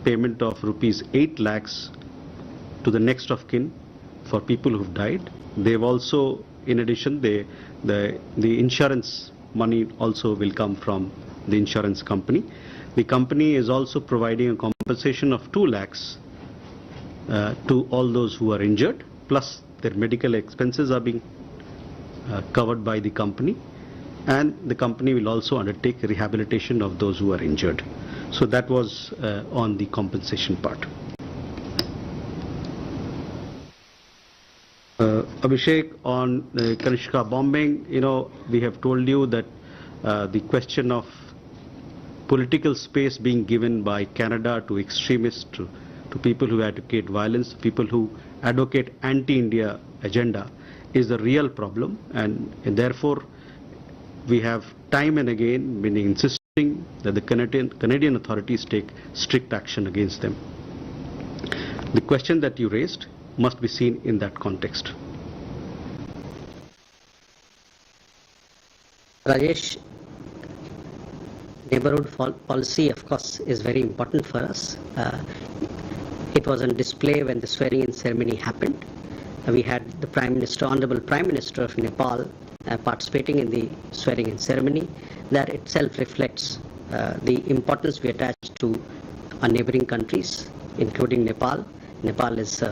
payment of rupees 8 lakhs to the next of kin for people who've died. They've also, in addition, the insurance money also will come from the insurance company. The company is also providing a compensation of 2 lakhs to all those who are injured, plus their medical expenses are being covered by the company, and the company will also undertake rehabilitation of those who are injured. So that was on the compensation part. Abhishek, on Kanishka bombing, we have told you that the question of political space being given by Canada to extremists, to people who advocate violence, people who advocate anti-India agenda is the real problem, and therefore we have time and again been insisting that the Canadian authorities take strict action against them. The question that you raised must be seen in that context. Rajesh, neighborhood policy, of course, is very important for us. It was on display when the swearing-in ceremony happened. We had the Prime Minister, Honorable Prime Minister of Nepal, participating in the swearing-in ceremony. That itself reflects the importance we attach to our neighboring countries, including Nepal. Nepal is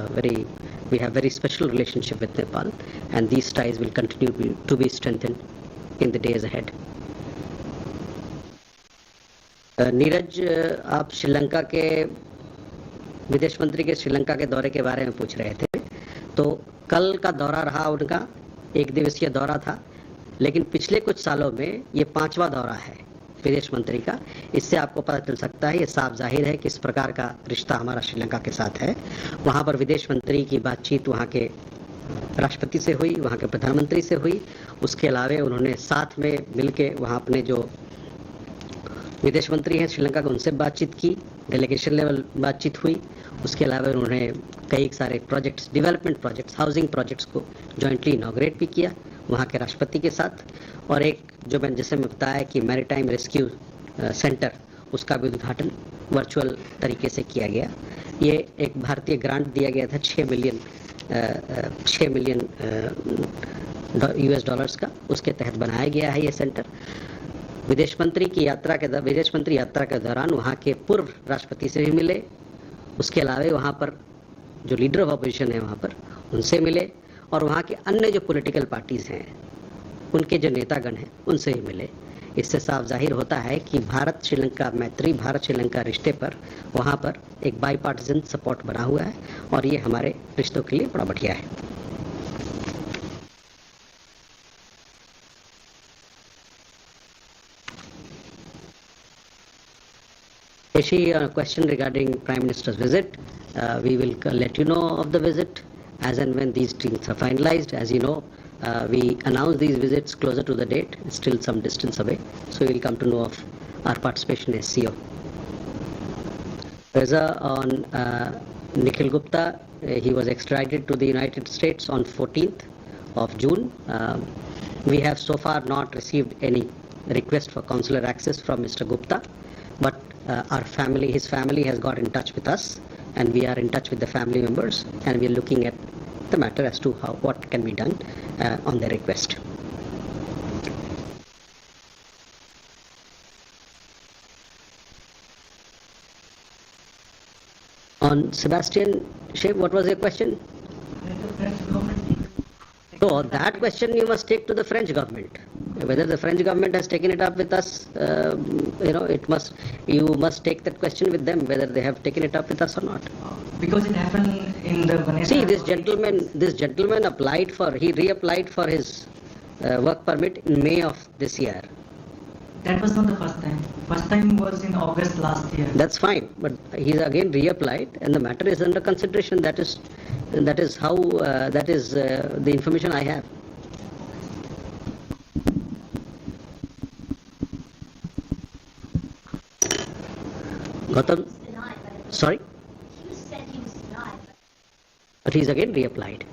we have very special relationship with Nepal, and these ties will continue to be strengthened in the days ahead. Neeraj, आप श्रीलंका के विदेश मंत्री के श्रीलंका के दौरे के बारे में पूछ रहे थे। तो कल का दौरा रहा उनका, एक दिवसीय दौरा था, लेकिन पिछले कुछ सालों में ये 5वां दौरा है विदेश मंत्री का। इससे आपको पता चल सकता है, ये साफ जाहिर है किस प्रकार का रिश्ता हमारा श्रीलंका के साथ है। वहाँ पर विदेश मंत्री की बातचीत वहाँ के राष्ट्रपति से हुई, वहाँ के प्रधानमंत्री से हुई। उसके अलावा उन्होंने साथ में मिलके वहाँ अपने जो विदेश मंत्री हैं श्रीलंका के, उनसे बातचीत की, डेलीगेशन लेवल बातचीत हुई। उसके अलावा उन्होंने कई सारे projects, development projects, housing projects को जॉइंटली इनॉग्रेट भी किया वहाँ के राष्ट्रपति के साथ। और एक जो जैसे मैं बताया कि मैरीटाइम रेस्क्यू सेंटर, उसका भी उद्घाटन वर्चुअल तरीके से किया गया। ये एक भारतीय ग्रांट दिया गया था 6 मिलियन US डॉलर्स का, उसके तहत बनाया गया है ये सेंटर। विदेश मंत्री यात्रा के दौरान वहाँ के पूर्व राष्ट्रपति से भी मिले। उसके अलावा वहाँ पर जो लीडर ऑफ अपोजिशन है वहाँ पर उनसे मिले, और वहाँ के अन्य जो पॉलिटिकल पार्टीज हैं उनके जो नेतागण हैं उनसे ही मिले। इससे साफ जाहिर होता है कि भारत श्रीलंका मैत्री, भारत श्रीलंका रिश्ते पर वहाँ पर एक बाईपार्टिजन सपोर्ट बना हुआ है, और ये हमारे रिश्तों के लिए बड़ा बढ़िया है। Rishi, a question regarding Prime Minister's visit. We will let you know of the visit as and when these things are finalized. As you know, we announce these visits closer to the date. It's still some distance away, so we will come to know of our participation as CO. Reza, on Nikhil Gupta, he was extradited to the United States on 14th of June. We have so far not received any request for consular access from Mr. Gupta, but his family has got in touch with us, and we are in touch with the family members, and we are looking at the matter as to what can be done on their request. On Sebastian Sheikh, what was your question? So that question you must take to the French government. Whether the French government has taken it up with us, you must take that question with them, whether they have taken it up with us or not. Because it happened in the Vanessa. See, this gentleman reapplied for his work permit in May of this year. That was not the first time. First time was in August last year. That's fine, but he's again reapplied, and the matter is under consideration. That is the information I have. Gautam, sorry? You said he was denied. But he's again reapplied.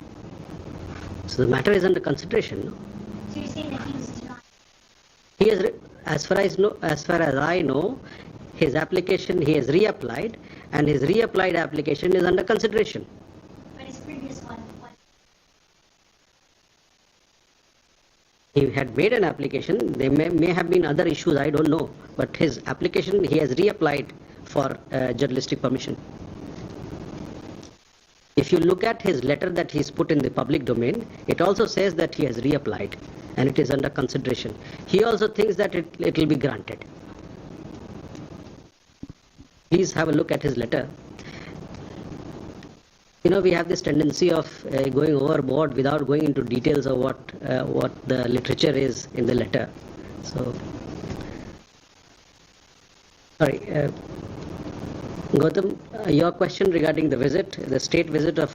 So the matter is under consideration. No? So you're saying that he was denied? As far as I know, his application, he has reapplied, and his reapplied application is under consideration. But his previous one. He had made an application. There may have been other issues, I don't know. But his application, he has reapplied for journalistic permission. If you look at his letter that he's put in the public domain, it also says that he has reapplied and it is under consideration. He also thinks that it will be granted. Please have a look at his letter. You know, we have this tendency of going overboard without going into details of what the literature is in the letter. So, sorry, Gautam, your question regarding the visit, the state visit of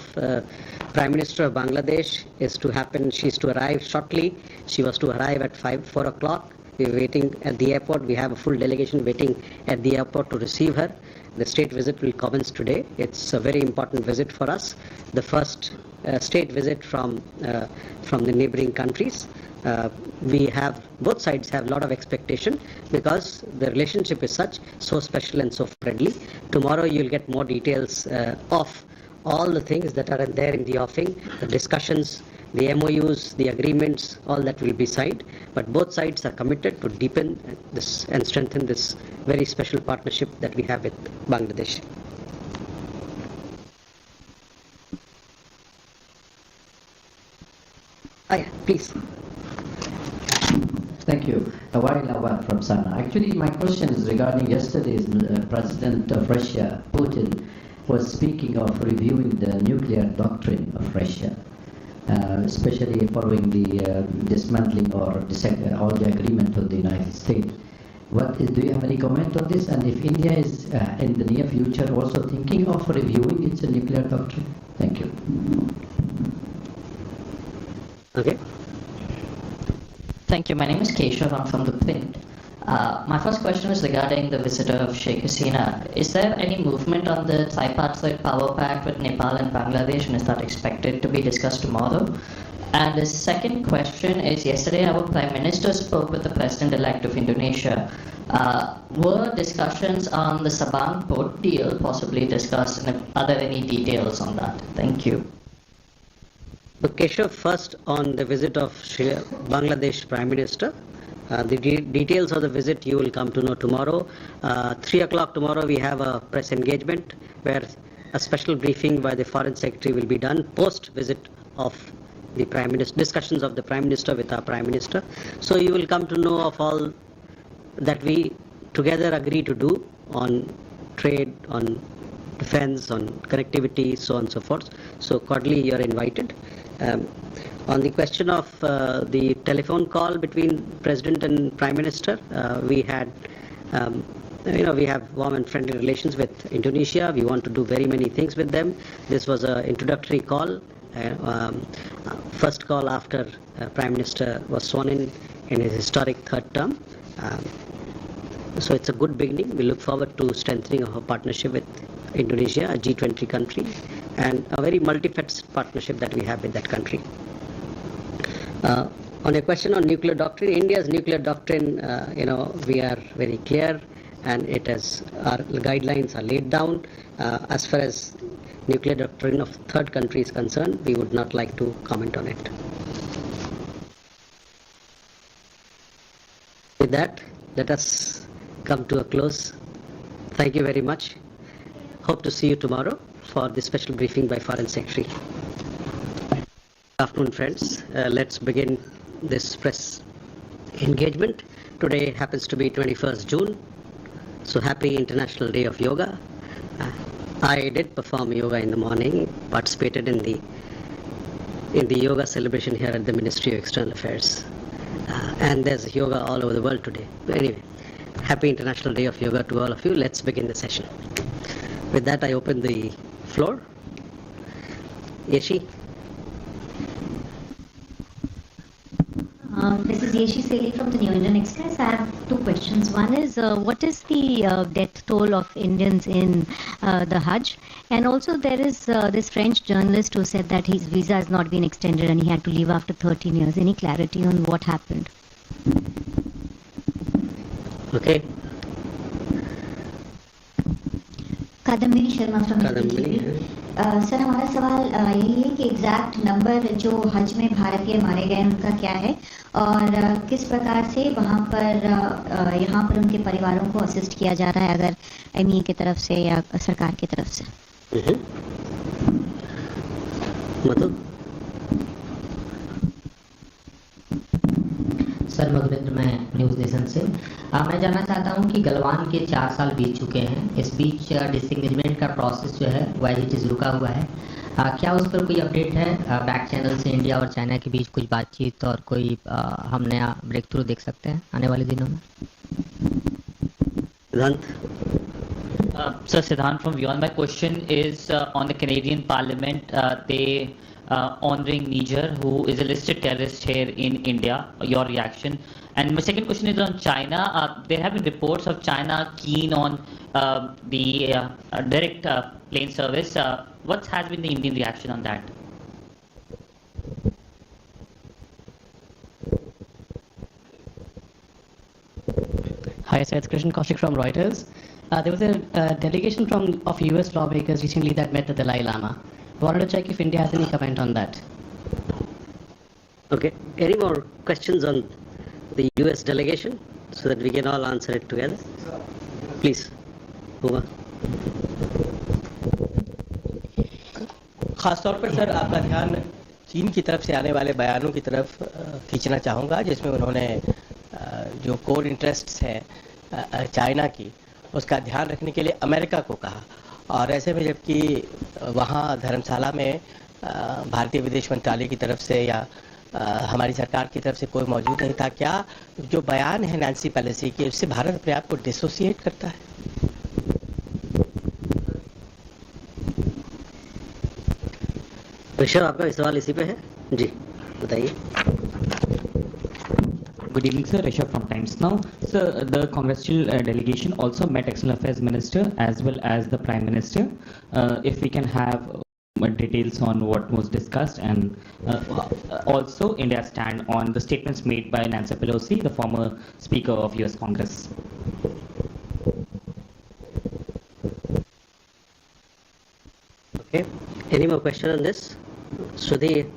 Prime Minister of Bangladesh is to happen. She's to arrive shortly. She was to arrive at 4 o'clock. We're waiting at the airport. We have a full delegation waiting at the airport to receive her. The state visit will commence today. It's a very important visit for us. The first state visit from the neighboring countries. Both sides have a lot of expectation because the relationship is so special and so friendly. Tomorrow you'll get more details of all the things that are there in the offing, the discussions, the MOUs, the agreements, all that will be signed. But both sides are committed to deepen this and strengthen this very special partnership that we have with Bangladesh. Yeah, please. Thank you. Awai Lawat from Sana. Actually, my question is regarding yesterday's President of Russia, Putin, was speaking of reviewing the nuclear doctrine of Russia, especially following the dismantling or all the agreement of the United States. Do you have any comment on this? And if India is in the near future also thinking of reviewing its nuclear doctrine? Thank you. Okay. Thank you. My name is Keshav. I'm from The Print. My first question is regarding the visit of Sheikh Hasina. Is there any movement on the tripartite power pact with Nepal and Bangladesh, and is that expected to be discussed tomorrow? And the second question is, yesterday our Prime Minister spoke with the President-elect of Indonesia. Were discussions on the Sabang port deal possibly discussed, and are there any details on that? Thank you. So Keshav, first on the visit of Bangladesh Prime Minister. The details of the visit you will come to know tomorrow. 3 o'clock tomorrow we have a press engagement where a special briefing by the Foreign Secretary will be done post visit of the Prime Minister, discussions of the Prime Minister with our Prime Minister. So you will come to know of all that we together agree to do on trade, on defense, on connectivity, so on and so forth. So cordially you are invited. On the question of the telephone call between President and Prime Minister, we had, we have warm and friendly relations with Indonesia. We want to do very many things with them. This was an introductory call, first call after Prime Minister was sworn in his historic third term. So it's a good beginning. We look forward to strengthening our partnership with Indonesia, a G20 country, and a very multifaceted partnership that we have with that country. On a question on nuclear doctrine, India's nuclear doctrine, we are very clear, and our guidelines are laid down. As far as nuclear doctrine of third country is concerned, we would not like to comment on it. With that, let us come to a close. Thank you very much. Hope to see you tomorrow for the special briefing by Foreign Secretary. Good afternoon, friends. Let's begin this press engagement. Today happens to be 21st June, so happy International Day of Yoga. I did perform yoga in the morning, participated in the yoga celebration here at the Ministry of External Affairs. And there's yoga all over the world today. But anyway, happy International Day of Yoga to all of you. Let's begin the session. With that, I open the floor. Yeshi. This is Yeshi Seli from the New Indian Express. I have two questions. One is, what is the death toll of Indians in the Hajj? And also there is this French journalist who said that his visa has not been extended and he had to leave after 13 years. Any clarity on what happened? Okay. Kadambini Sharma from Kadambini, sir हमारा सवाल यही है कि exact number जो हज में भारतीय मारे गए उनका क्या है और किस प्रकार से वहाँ पर यहाँ पर उनके परिवारों को असिस्ट किया जा रहा है, अगर MEA की तरफ से या सरकार की तरफ से। मतलब सर मधुरेंद्र, मैं न्यूज़ नेशन से। मैं जानना चाहता हूं कि गलवान के 4 साल बीत चुके हैं। इस बीच डिसएंगेजमेंट का प्रोसेस जो है वाइज इट इज़ रुका हुआ है। क्या उस पर कोई अपडेट है? बैक चैनल से इंडिया और चाइना के बीच कुछ बातचीत और कोई हम नया ब्रेक थ्रू देख सकते हैं आने वाले दिनों में? Sir, Siddhant from Beyond. My question is on the Canadian Parliament. They honoring Niger, who is a listed terrorist here in India. Your reaction? And my second question is on China. There have been reports of China keen on the direct plane service. What has been the Indian reaction on that? Hi, sir. It's Krishan Kaushik from Reuters. There was a delegation of US lawmakers recently that met the Dalai Lama. Wanted to check if India has any comment on that. Okay. Any more questions on the US delegation so that we can all answer it together? Please. Uma. खासतौर पर sir आपका ध्यान चीन की तरफ से आने वाले बयानों की तरफ खींचना चाहूँगा, जिसमें उन्होंने जो कोर इंटरेस्ट्स हैं चाइना की, उसका ध्यान रखने के लिए अमेरिका को कहा। और ऐसे में जबकि वहाँ धर्मशाला में भारतीय विदेश मंत्रालय की तरफ से या हमारी सरकार की तरफ से कोई मौजूद नहीं था, क्या जो बयान है नैन्सी पेलोसी की, उससे भारत अपने आप को डिसोसिएट करता है? ऋषभ, आपका सवाल इसी पे है जी, बताइए। Good evening, sir. Rishabh from Times Now. Sir, the congressional delegation also met External Affairs Minister as well as the Prime Minister. If we can have details on what was discussed, and also India's stand on the statements made by Nancy Pelosi, the former Speaker of US Congress. Okay. Any more question on this? Sudhir.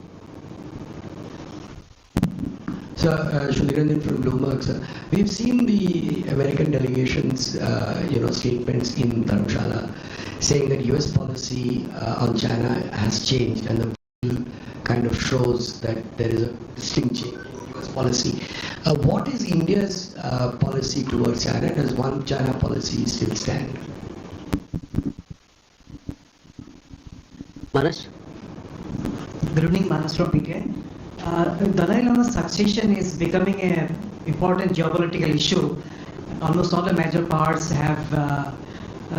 Sir, Sudhiranjan from Bloomberg, sir. We've seen the American delegation's, statements in Dharamshala saying that US policy on China has changed, and the bill kind of shows that there is a distinct change in US policy. What is India's policy towards China? Does one China policy still stand? Manas? Good evening, Manas from PTI. Dalai Lama's succession is becoming an important geopolitical issue. Almost all the major powers have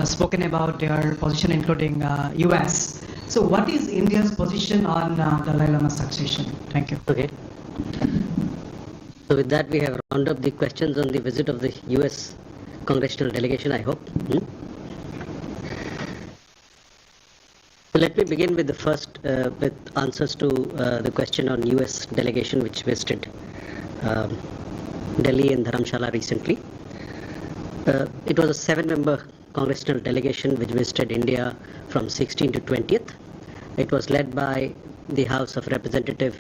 spoken about their position, including US. So what is India's position on Dalai Lama's succession? Thank you. Okay. So with that, we have rounded up the questions on the visit of the US congressional delegation, I hope. So let me begin with the first, with answers to the question on US delegation which visited Delhi and Dharamshala recently. It was a 7-member congressional delegation which visited India from 16th to 20th. It was led by the House of Representative,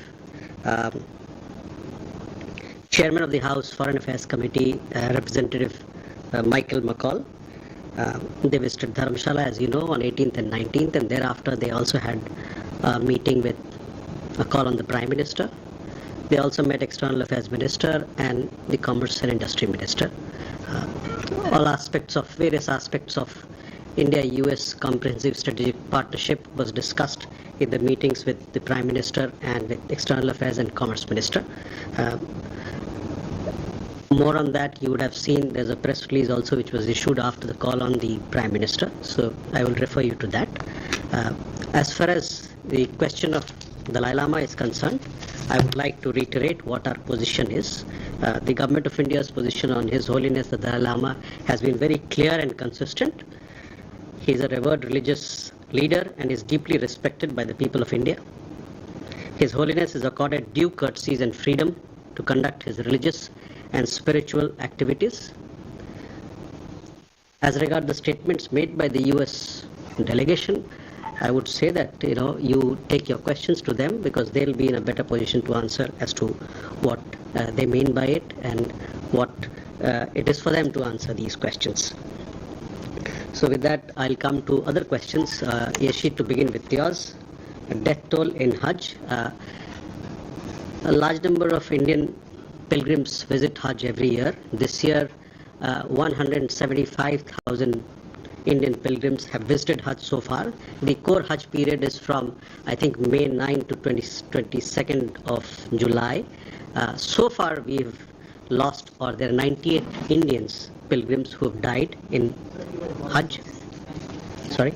Chairman of the House Foreign Affairs Committee, Representative Michael McCall. They visited Dharamshala, as you know, on 18th and 19th, and thereafter they also had a meeting with a call on the Prime Minister. They also met External Affairs Minister and the Commerce and Industry Minister. Various aspects of India-US Comprehensive Strategic Partnership was discussed in the meetings with the Prime Minister and with External Affairs and Commerce Minister. More on that you would have seen. There's a press release also which was issued after the call on the Prime Minister, so I will refer you to that. As far as the question of Dalai Lama is concerned, I would like to reiterate what our position is. The Government of India's position on His Holiness the Dalai Lama has been very clear and consistent. He is a revered religious leader and is deeply respected by the people of India. His Holiness is accorded due courtesies and freedom to conduct his religious and spiritual activities. As regards the statements made by the US delegation, I would say that you take your questions to them, because they'll be in a better position to answer as to what they mean by it and what it is for them to answer these questions. So with that, I'll come to other questions. Yeshi, to begin with yours. Death toll in Hajj. A large number of Indian pilgrims visit Hajj every year. This year, 175,000 Indian pilgrims have visited Hajj so far. The core Hajj period is from, I think, May 9 to 22nd of July. So far, we've lost, or there are 98 Indians pilgrims who have died in Hajj. Sorry?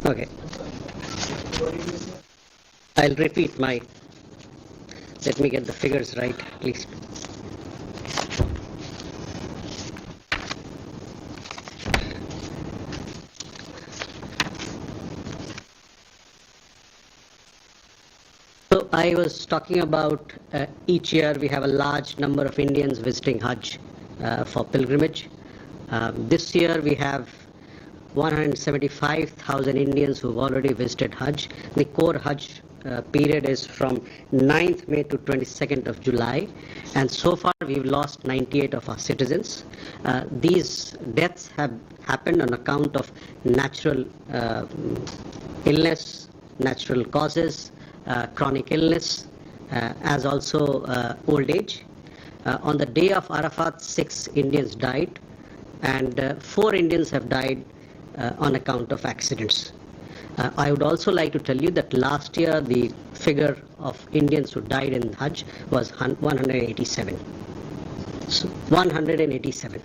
Okay. I'll repeat let me get the figures right, please. So I was talking about each year we have a large number of Indians visiting Hajj for pilgrimage. This year we have 175,000 Indians who have already visited Hajj. The core Hajj period is from 9th May to 22nd of July, and so far we've lost 98 of our citizens. These deaths have happened on account of natural illness, natural causes, chronic illness, as also old age. On the day of Arafat, 6 Indians died, and 4 Indians have died on account of accidents. I would also like to tell you that last year the figure of Indians who died in Hajj was 187. So 187.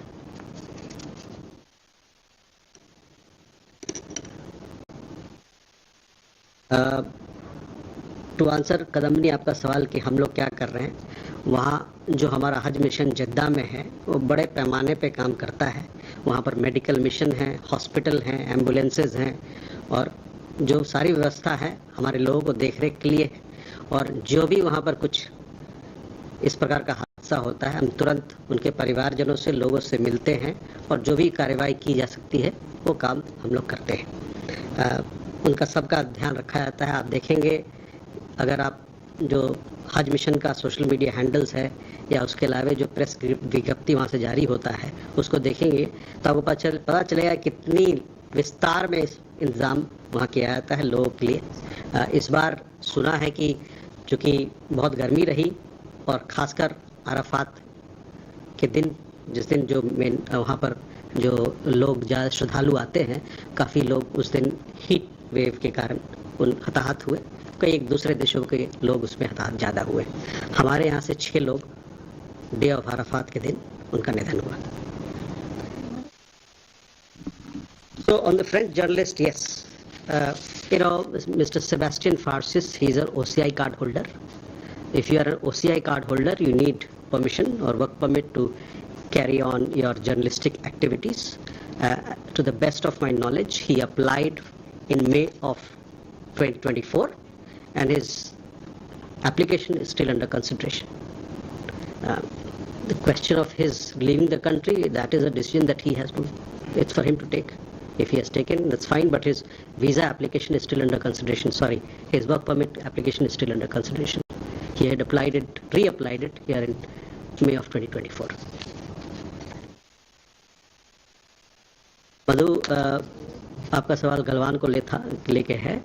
To answer कदमनी आपका सवाल कि हम लोग क्या कर रहे हैं, वहाँ जो हमारा हज मिशन जद्दा में है वो बड़े पैमाने पे काम करता है. वहाँ पर मेडिकल मिशन है, हॉस्पिटल हैं, एम्बुलेंसेज हैं, और जो सारी व्यवस्था है हमारे लोगों को देखरेख के लिए है. और जो भी वहाँ पर कुछ इस प्रकार का हादसा होता है, हम तुरंत उनके परिवारजनों से, लोगों से मिलते हैं, और जो भी कार्रवाई की जा सकती है वो काम हम लोग करते हैं. उनका सबका ध्यान रखा जाता है. आप देखेंगे, अगर आप जो हज मिशन का सोशल मीडिया हैंडल्स है या उसके अलावा जो प्रेस विज्ञप्ति वहाँ से जारी होता है उसको देखेंगे तो आपको पता चलेगा कितनी विस्तार में इंतज़ाम वहाँ किया जाता है लोगों के लिए. इस बार सुना है कि चूँकि बहुत गर्मी रही और ख़ासकर अराफात के दिन, जिस दिन जो वहाँ पर जो लोग ज़्यादा श्रद्धालु आते हैं, काफ़ी लोग उस दिन हीट वेव के कारण हताहत हुए. कई एक दूसरे देशों के लोग उसमें हताहत ज़्यादा हुए. हमारे यहाँ से 6 लोग डे ऑफ अराफात के दिन उनका निधन हुआ. So on the French journalist, yes, Mr. Sebastian Farsis, he's an OCI card holder. If you are an OCI card holder, you need permission or work permit to carry on your journalistic activities. To the best of my knowledge, he applied in May of 2024, and his application is still under consideration. The question of his leaving the country, that is a decision that he has to, it's for him to take. If he has taken, that's fine, but his visa application is still under consideration. Sorry, his work permit application is still under consideration. He had applied it, reapplied it here in May of 2024. मधु, आपका सवाल गलवान को लेके है.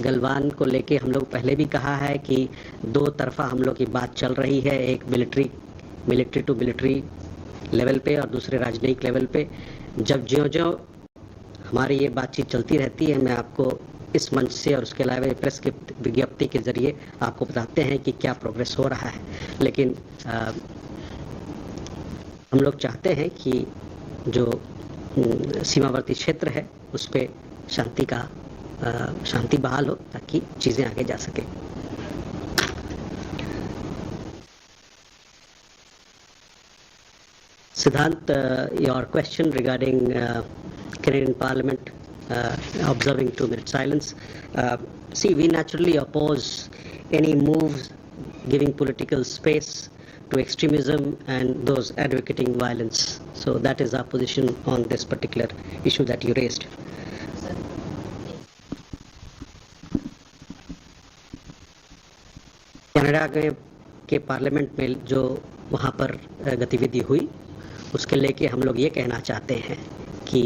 गलवान को लेके हम लोग पहले भी कहा है कि 2 तरफा हम लोग की बात चल रही है, एक मिलिट्री टू मिलिट्री लेवल पे और दूसरे राजनयिक लेवल पे. जब ज्यों हमारी ये बातचीत चलती रहती है, मैं आपको इस मंच से और उसके अलावा प्रेस की विज्ञप्ति के जरिए आपको बताते हैं कि क्या प्रोग्रेस हो रहा है. लेकिन हम लोग चाहते हैं कि जो सीमावर्ती क्षेत्र है उस पे शांति बहाल हो ताकि चीज़ें आगे जा सके. Siddhant, your question regarding Canadian Parliament observing 2-minute silence. See, we naturally oppose any moves giving political space to extremism and those advocating violence. So that is our position on this particular issue that you raised. Canada के parliament में जो वहाँ पर गतिविधि हुई उसके लेके हम लोग ये कहना चाहते हैं कि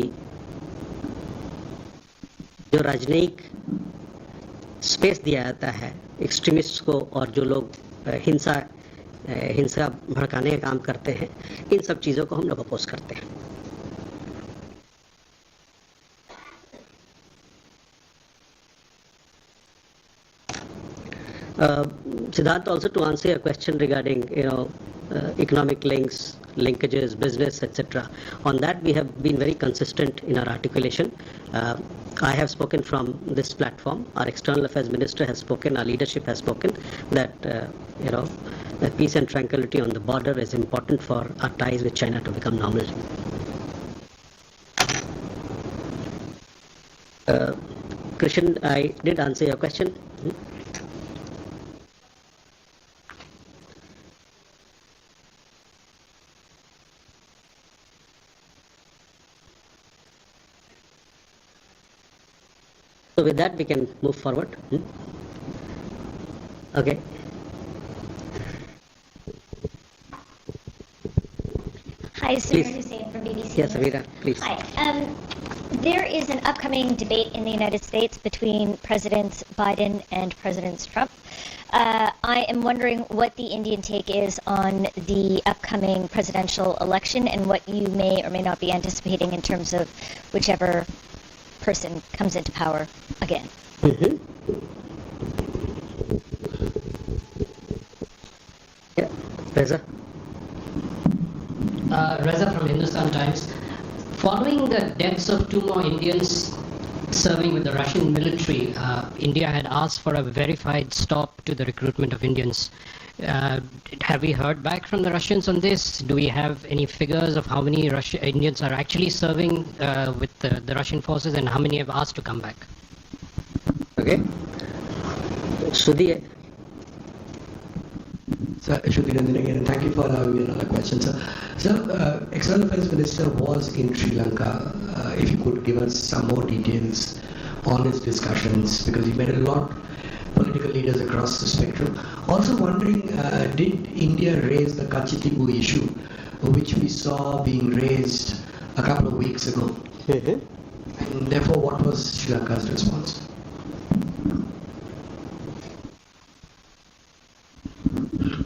जो राजनयिक स्पेस दिया जाता है एक्सट्रीमिस्ट को और जो लोग हिंसा भड़काने का काम करते हैं, इन सब चीज़ों को हम लोग अपोज करते हैं. Siddharth, also to answer your question regarding economic linkages, business, etc. On that we have been very consistent in our articulation. I have spoken from this platform. Our External Affairs Minister has spoken. Our leadership has spoken that that peace and tranquility on the border is important for our ties with China to become normal. Krishan, I did answer your question. So with that we can move forward. Okay. Hi, Samira Hussain from BBC. Yes, Samira, please. Hi. There is an upcoming debate in the United States between President Biden and President Trump. I am wondering what the Indian take is on the upcoming presidential election and what you may or may not be anticipating in terms of whichever person comes into power again. Yeah, Reza. Reza from Hindustan Times. Following the deaths of 2 more Indians serving with the Russian military, India had asked for a verified stop to the recruitment of Indians. Have we heard back from the Russians on this? Do we have any figures of how many Indians are actually serving with the Russian forces and how many have asked to come back? Okay. Shruti. Sir, Shruti Ranjan again, and thank you for allowing me another question, sir. Sir, External Affairs Minister was in Sri Lanka. If you could give us some more details on his discussions, because he met a lot political leaders across the spectrum. Also wondering, did India raise the Kachitibu issue, which we saw being raised a couple of weeks ago? And therefore, what was Sri Lanka's response?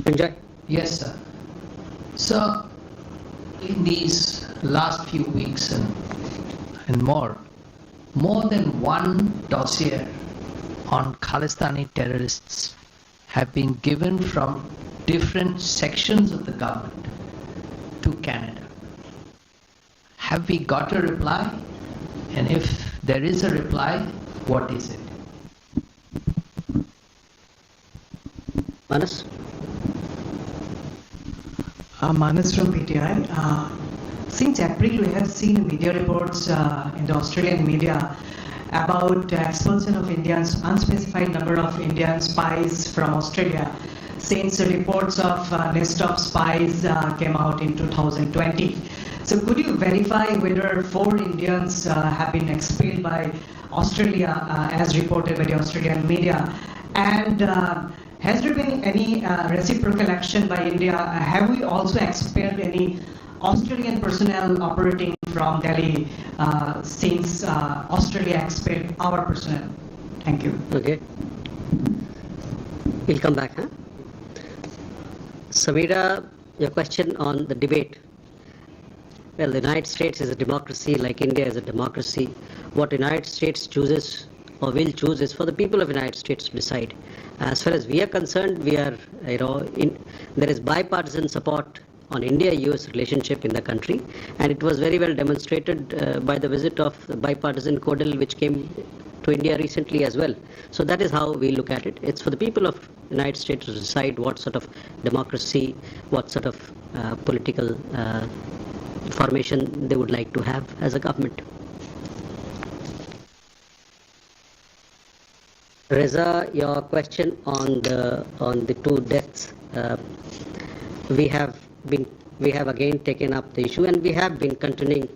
Enjoy. Yes, sir. So, in these last few weeks and more than one dossier on Khalistani terrorists have been given from different sections of the government to Canada. Have we got a reply? And if there is a reply, what is it? Manas? Manas from PTI. Since April, we have seen media reports in the Australian media about expulsion of Indians, unspecified number of Indian spies from Australia, since the reports of list of spies came out in 2020. So could you verify whether 4 Indians have been expelled by Australia as reported by the Australian media? And has there been any reciprocal action by India? Have we also expelled any Australian personnel operating from Delhi since Australia expelled our personnel? Thank you. Okay. We'll come back. Samira, your question on the debate. Well, the United States is a democracy like India is a democracy. What the United States chooses or will choose is for the people of the United States to decide. As far as we are concerned, we are, there is bipartisan support on India-US relationship in the country, and it was very well demonstrated by the visit of the bipartisan Codel, which came to India recently as well. So that is how we look at it. It's for the people of the United States to decide what sort of democracy, what sort of political formation they would like to have as a government. Reza, your question on the 2 deaths. we have again taken up the issue, and we have been continuing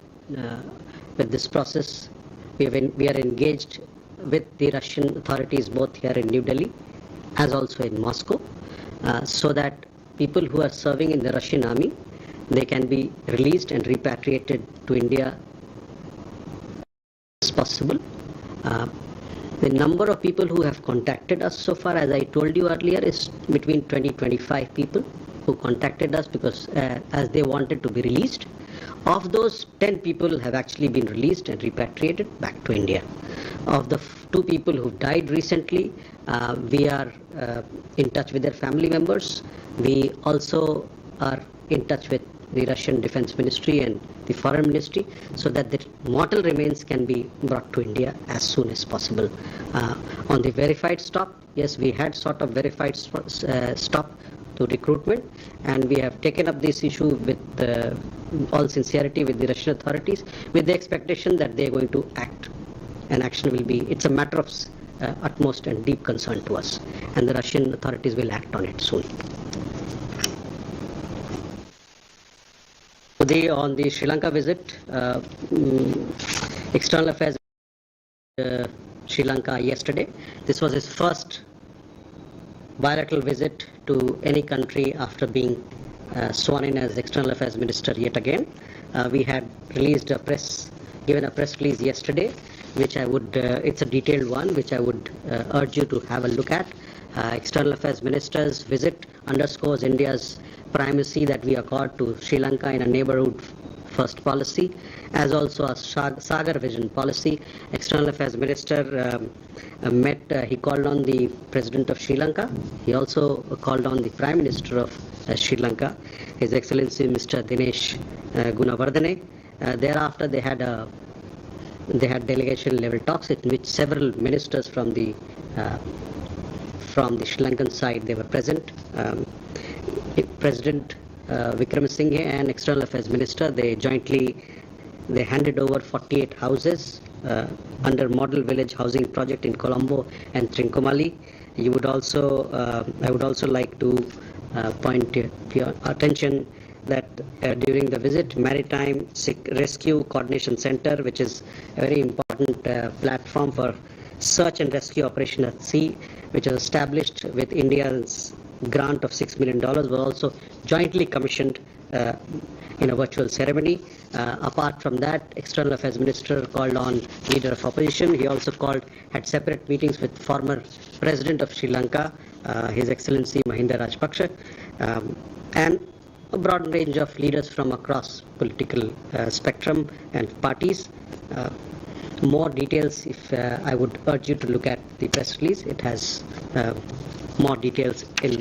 with this process. We are engaged with the Russian authorities both here in New Delhi as also in Moscow, so that people who are serving in the Russian army, they can be released and repatriated to India as possible. The number of people who have contacted us so far, as I told you earlier, is between 20-25 people who contacted us because as they wanted to be released. Of those, 10 people have actually been released and repatriated back to India. Of the 2 people who died recently, we are in touch with their family members. We also are in touch with the Russian Defense Ministry and the Foreign Ministry, so that the mortal remains can be brought to India as soon as possible. On the verified stop, yes, we had sort of verified stop to recruitment, and we have taken up this issue with all sincerity with the Russian authorities, with the expectation that they are going to act, and action will be, it's a matter of utmost and deep concern to us, and the Russian authorities will act on it soon. On the Sri Lanka visit, External Affairs Sri Lanka yesterday. This was his first bilateral visit to any country after being sworn in as External Affairs Minister yet again. We had given a press release yesterday, which I would, it's a detailed one, which I would urge you to have a look at. External Affairs Minister's visit underscores India's primacy that we accord to Sri Lanka in a neighborhood first policy, as also a Sagar vision policy. External Affairs Minister he called on the President of Sri Lanka. He also called on the Prime Minister of Sri Lanka, His Excellency Mr. Dinesh Gunawardene. Thereafter, they had delegation level talks in which several ministers from the Sri Lankan side, they were present. President Wickremesinghe and External Affairs Minister, they handed over 48 houses under Model Village Housing Project in Colombo and Trincomalee. I would also like to point your attention that during the visit, Maritime Rescue Coordination Center, which is a very important platform for search and rescue operation at sea, which was established with India's grant of $6 million, was also jointly commissioned in a virtual ceremony. Apart from that, External Affairs Minister called on Leader of Opposition. He also had separate meetings with former President of Sri Lanka, His Excellency Mahinda Rajapaksa, and a broad range of leaders from across political spectrum and parties. More details, if I would urge you to look at the press release. It has more details in